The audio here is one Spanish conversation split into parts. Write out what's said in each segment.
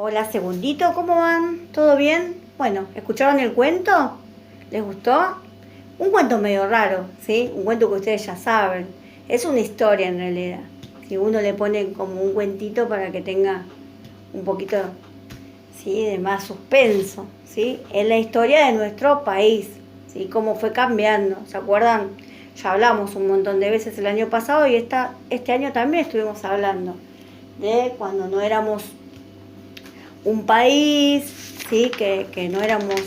Hola, segundito, ¿cómo van? ¿Todo bien? Bueno, ¿escucharon el cuento? ¿Les gustó? Un cuento medio raro, ¿sí? Un cuento que ustedes ya saben. Es una historia en realidad. Si uno le pone como un cuentito para que tenga un poquito, ¿sí?, de más suspenso, ¿sí? Es la historia de nuestro país, ¿sí? Cómo fue cambiando. ¿Se acuerdan? Ya hablamos un montón de veces el año pasado y este año también estuvimos hablando de cuando no éramos un país, ¿sí?, que no éramos,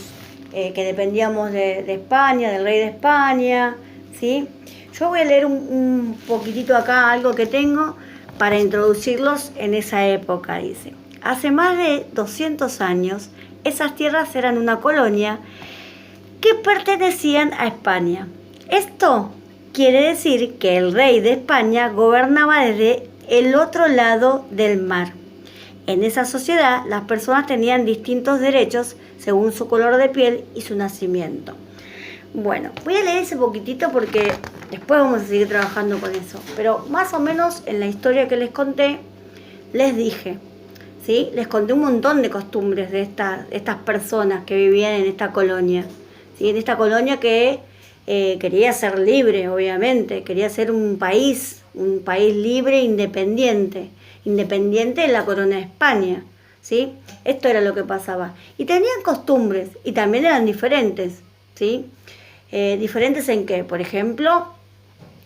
que dependíamos de España, del rey de España, ¿sí? Yo voy a leer un poquitito acá algo que tengo para introducirlos en esa época, dice. Hace más de 200 años, esas tierras eran una colonia que pertenecían a España. Esto quiere decir que el rey de España gobernaba desde el otro lado del mar. En esa sociedad, las personas tenían distintos derechos según su color de piel y su nacimiento. Bueno, voy a leer ese poquitito porque después vamos a seguir trabajando con eso. Pero más o menos en la historia que les conté, les dije, ¿sí? Les conté un montón de costumbres de estas personas que vivían en esta colonia, ¿sí? En esta colonia que quería ser libre, obviamente, quería ser un país libre e independiente de la corona de España, ¿sí? Esto era lo que pasaba. Y tenían costumbres, y también eran diferentes, ¿sí? ¿Diferentes en qué? Por ejemplo,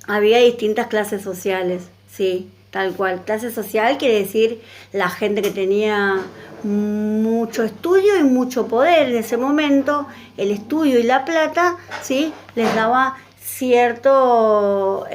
había distintas clases sociales, ¿sí? Tal cual. Clase social quiere decir la gente que tenía mucho estudio y mucho poder en ese momento. El estudio y la plata, ¿sí?, les daba cierto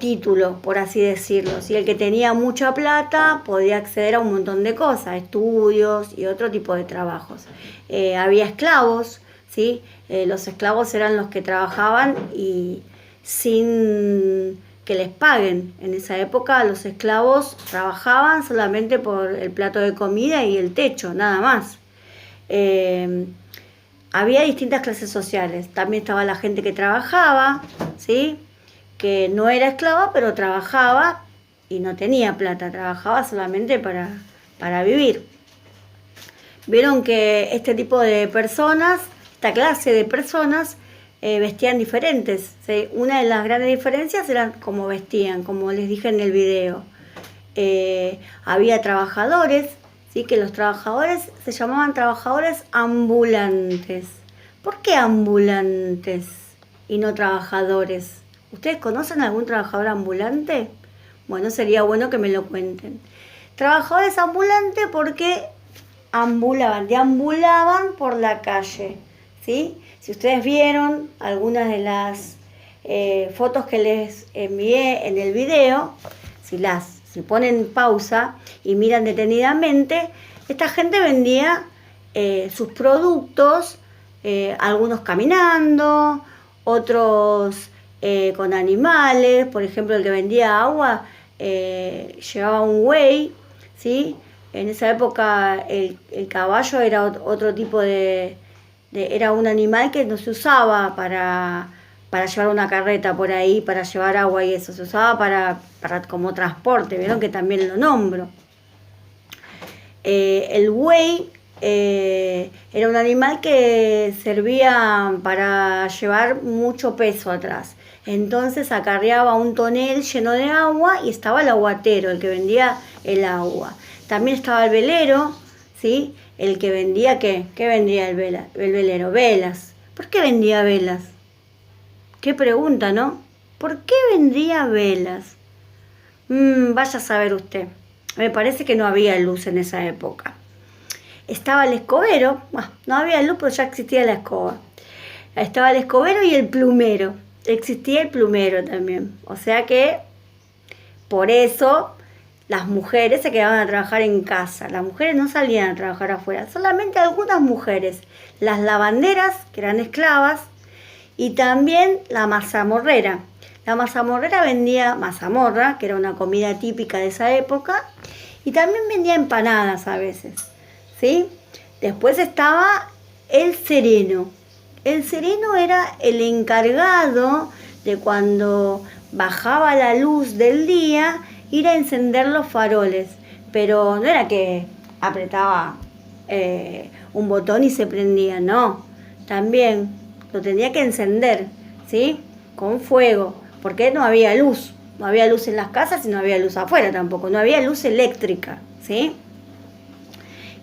título, por así decirlo. ¿Sí? El que tenía mucha plata podía acceder a un montón de cosas, estudios y otro tipo de trabajos. Había esclavos, ¿sí? Los esclavos eran los que trabajaban y sin que les paguen. En esa época los esclavos trabajaban solamente por el plato de comida y el techo, nada más. Había distintas clases sociales. También estaba la gente que trabajaba, ¿sí?, que no era esclava, pero trabajaba y no tenía plata, trabajaba solamente para vivir. Vieron que este tipo de personas, esta clase de personas, vestían diferentes, ¿sí? Una de las grandes diferencias era cómo vestían, como les dije en el video. Había trabajadores, ¿sí?, que los trabajadores se llamaban trabajadores ambulantes. ¿Por qué ambulantes y no trabajadores? ¿Ustedes conocen algún trabajador ambulante? Bueno, sería bueno que me lo cuenten. Trabajadores ambulantes porque deambulaban por la calle, ¿sí? Si ustedes vieron algunas de las fotos que les envié en el video, si ponen pausa y miran detenidamente, esta gente vendía sus productos, algunos caminando, otros con animales. Por ejemplo, el que vendía agua llevaba un buey, ¿sí? En esa época el caballo era otro tipo era un animal que no se usaba para llevar una carreta por ahí, para llevar agua y eso, se usaba para como transporte. Vieron que también lo nombro. El buey era un animal que servía para llevar mucho peso atrás. Entonces acarreaba un tonel lleno de agua y estaba el aguatero, el que vendía el agua. También estaba el velero, ¿sí?, el que vendía, ¿qué vendía el velero? Velas. ¿Por qué vendía velas? Qué pregunta, ¿no? ¿Por qué vendía velas? Vaya a saber usted. Me parece que no había luz en esa época. Estaba el escobero, no había luz, pero ya existía la escoba. Estaba el escobero y el plumero. Existía el plumero también. O sea que por eso las mujeres se quedaban a trabajar en casa. Las mujeres no salían a trabajar afuera. Solamente algunas mujeres. Las lavanderas, que eran esclavas, y también la mazamorrera. La mazamorrera vendía mazamorra, que era una comida típica de esa época, y también vendía empanadas a veces, ¿sí? Después estaba el sereno. El sereno era el encargado de, cuando bajaba la luz del día, ir a encender los faroles. pero no era que apretaba un botón y se prendía, no. También lo tenía que encender, ¿sí? Con fuego, porque no había luz. No había luz en las casas y no había luz afuera tampoco. No había luz eléctrica, ¿sí?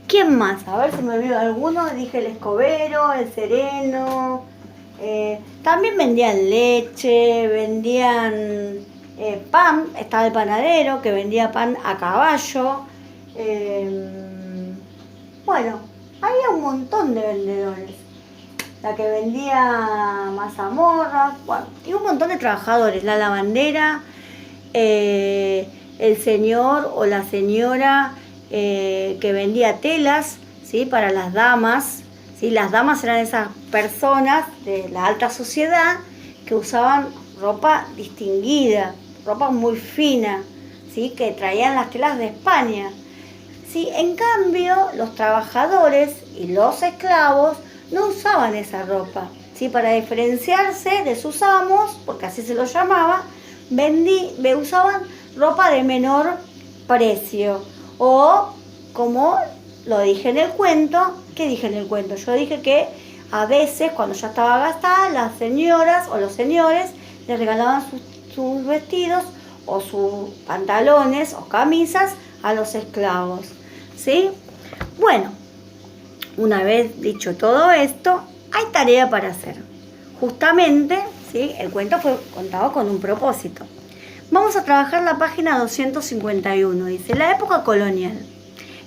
¿Quién más? A ver si me olvido alguno. Dije el escobero, el sereno. También vendían leche, vendían pan. Estaba el panadero que vendía pan a caballo. Bueno, había un montón de vendedores. La que vendía mazamorras, bueno, y un montón de trabajadores. La lavandera, el señor o la señora que vendía telas, ¿sí? Para las damas, ¿sí? Las damas eran esas personas de la alta sociedad que usaban ropa distinguida, ropa muy fina, ¿sí? Que traían las telas de España. ¿Sí? En cambio, los trabajadores y los esclavos no usaban esa ropa, ¿sí? Para diferenciarse de sus amos, porque así se los llamaba, usaban ropa de menor precio. O, como lo dije en el cuento, ¿qué dije en el cuento? Yo dije que a veces, cuando ya estaba gastada, las señoras o los señores les regalaban sus vestidos o sus pantalones o camisas a los esclavos, ¿sí? Bueno, una vez dicho todo esto, hay tarea para hacer. Justamente, ¿sí? El cuento fue contado con un propósito. Vamos a trabajar la página 251. Dice, la época colonial.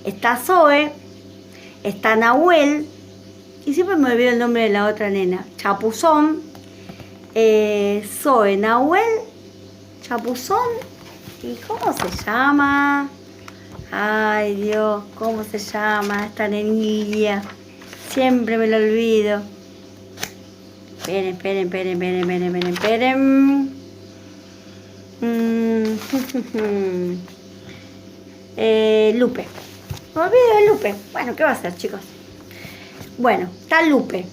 Está Zoe, está Nahuel, y siempre me olvido el nombre de la otra nena. Chapuzón, Zoe, Nahuel, Chapuzón, ¿y cómo se llama? Ay, Dios, ¿cómo se llama esta nenilla? Siempre me lo olvido. Esperen. Lupe. Me olvido de Lupe. Bueno, ¿qué va a hacer, chicos? Bueno, está Lupe,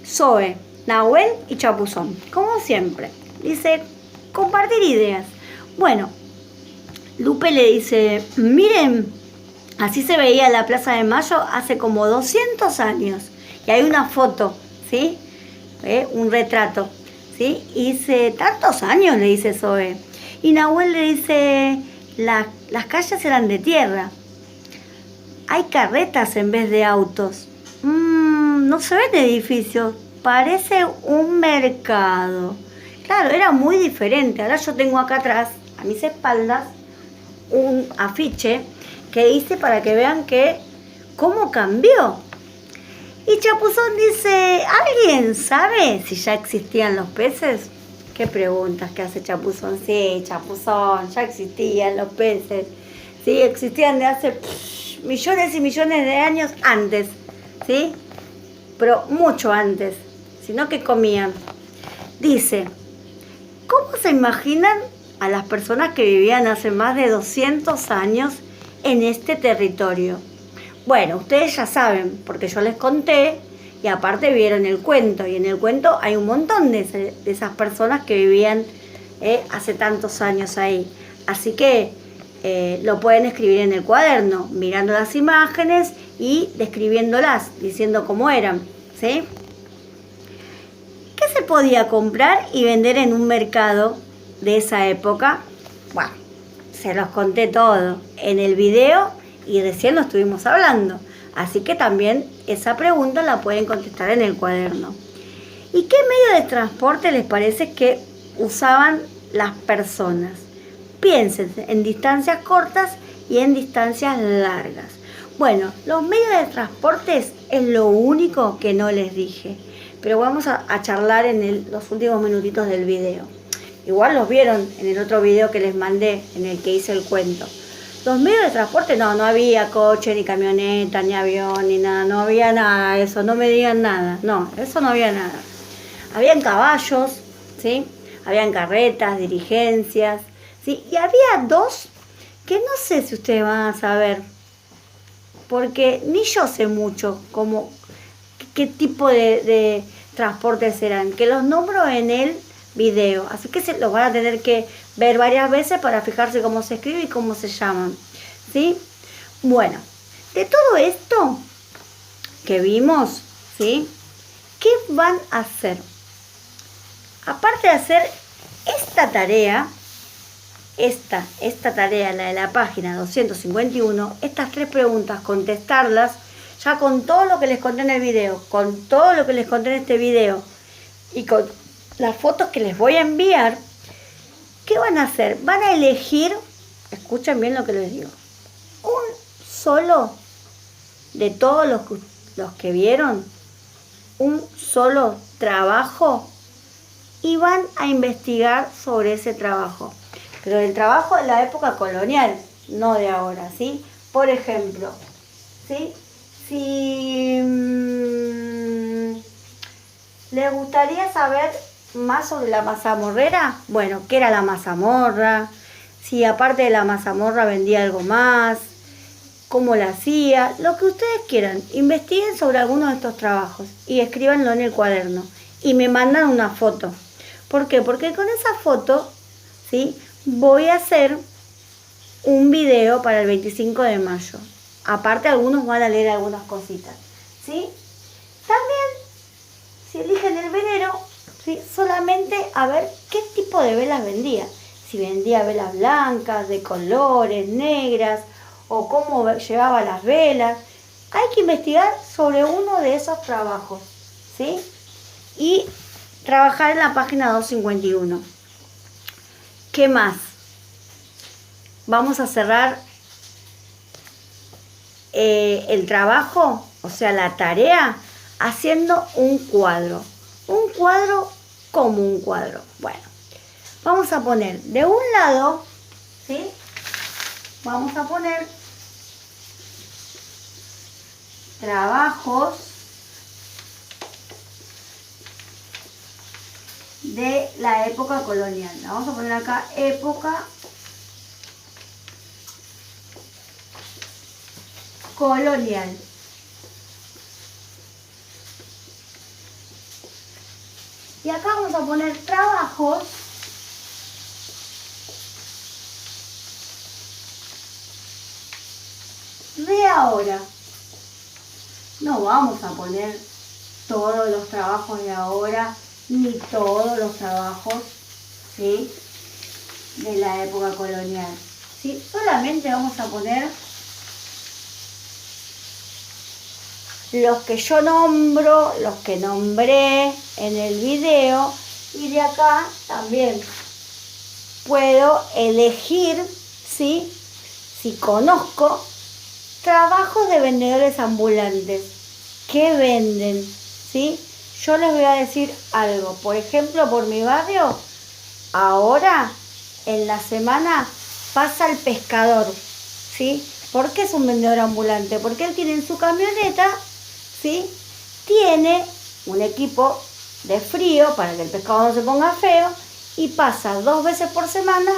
Zoe, Nahuel y Chapuzón. Como siempre. Dice, compartir ideas. Bueno, Lupe le dice, miren, así se veía la Plaza de Mayo hace como 200 años. Y hay una foto, ¿sí? Un retrato, ¿sí? Y dice, tantos años, le dice Zoe. Y Nahuel le dice, las calles eran de tierra. Hay carretas en vez de autos. No se ven edificios, parece un mercado. Claro, era muy diferente. Ahora yo tengo acá atrás, a mis espaldas, un afiche que hice para que vean que cómo cambió. Y Chapuzón dice, ¿alguien sabe si ya existían los peces? ¿Qué preguntas que hace Chapuzón? Sí, Chapuzón, ya existían los peces. Sí, existían de hace millones y millones de años antes, ¿sí? Pero mucho antes, sino que comían. Dice, ¿cómo se imaginan a las personas que vivían hace más de 200 años en este territorio? Bueno, ustedes ya saben, porque yo les conté y aparte vieron el cuento. Y en el cuento hay un montón de esas personas que vivían hace tantos años ahí. Así que lo pueden escribir en el cuaderno, mirando las imágenes y describiéndolas, diciendo cómo eran, ¿sí? ¿Qué se podía comprar y vender en un mercado de esa época? Bueno, se los conté todo en el video y recién lo estuvimos hablando. Así que también esa pregunta la pueden contestar en el cuaderno. ¿Y qué medio de transporte les parece que usaban las personas? Piensen en distancias cortas y en distancias largas. Bueno, los medios de transporte es lo único que no les dije. Pero vamos a charlar en los últimos minutitos del video. Igual los vieron en el otro video que les mandé, en el que hice el cuento. Los medios de transporte no había coche, ni camioneta, ni avión, ni nada. No había nada de eso, no me digan nada. No, eso no había nada. Habían caballos, ¿sí? Habían carretas, diligencias, ¿sí? Y había dos que no sé si ustedes van a saber, porque ni yo sé mucho como qué tipo de transportes eran, que los nombro en el video, así que se los van a tener que ver varias veces para fijarse cómo se escribe y cómo se llaman, ¿sí? Bueno, de todo esto que vimos, ¿sí? ¿Qué van a hacer? Aparte de hacer esta tarea, esta tarea, la de la página 251, estas 3 preguntas, contestarlas, ya con todo lo que les conté en el video, con todo lo que les conté en este video y con las fotos que les voy a enviar, ¿qué van a hacer? Van a elegir, escuchen bien lo que les digo, un solo de todos los que vieron, un solo trabajo y van a investigar sobre ese trabajo. Pero el trabajo de la época colonial, no de ahora, ¿sí? Por ejemplo, ¿sí? Si les gustaría saber más sobre la mazamorrera, bueno, ¿qué era la mazamorra? Si aparte de la mazamorra vendía algo más, cómo la hacía, lo que ustedes quieran. Investiguen sobre alguno de estos trabajos y escríbanlo en el cuaderno y me mandan una foto. ¿Por qué? Porque con esa foto, ¿sí? Voy a hacer un video para el 25 de mayo. Aparte, algunos van a leer algunas cositas, ¿sí? También, si eligen el velero, ¿sí? Solamente a ver qué tipo de velas vendía. Si vendía velas blancas, de colores, negras, o cómo llevaba las velas. Hay que investigar sobre uno de esos trabajos, ¿sí? Y trabajar en la página 251. ¿Qué más? Vamos a cerrar el trabajo, o sea, la tarea, haciendo un cuadro. Un cuadro como un cuadro. Bueno, vamos a poner de un lado, ¿sí? Vamos a poner trabajos de la época colonial. Vamos a poner acá época colonial. Y acá vamos a poner trabajos de ahora. No vamos a poner todos los trabajos de ahora, ni todos los trabajos, ¿sí?, de la época colonial, ¿sí? Solamente vamos a poner los que yo nombro, los que nombré en el video, y de acá también puedo elegir, ¿sí?, si conozco trabajos de vendedores ambulantes que venden, ¿sí? Yo les voy a decir algo. Por ejemplo, por mi barrio, ahora en la semana pasa el pescador, ¿sí? ¿Por qué es un vendedor ambulante? Porque él tiene en su camioneta, ¿sí?, tiene un equipo de frío para que el pescado no se ponga feo y pasa 2 veces por semana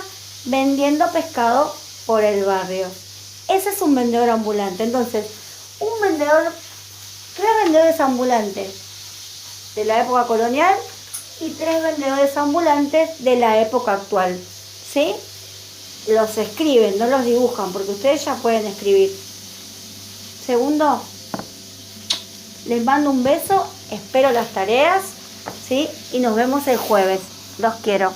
vendiendo pescado por el barrio. Ese es un vendedor ambulante. Entonces, 3 vendedores ambulantes de la época colonial y 3 vendedores ambulantes de la época actual, ¿sí? Los escriben, no los dibujan, porque ustedes ya pueden escribir. Segundo, les mando un beso, espero las tareas, ¿sí? Y nos vemos el jueves. Los quiero.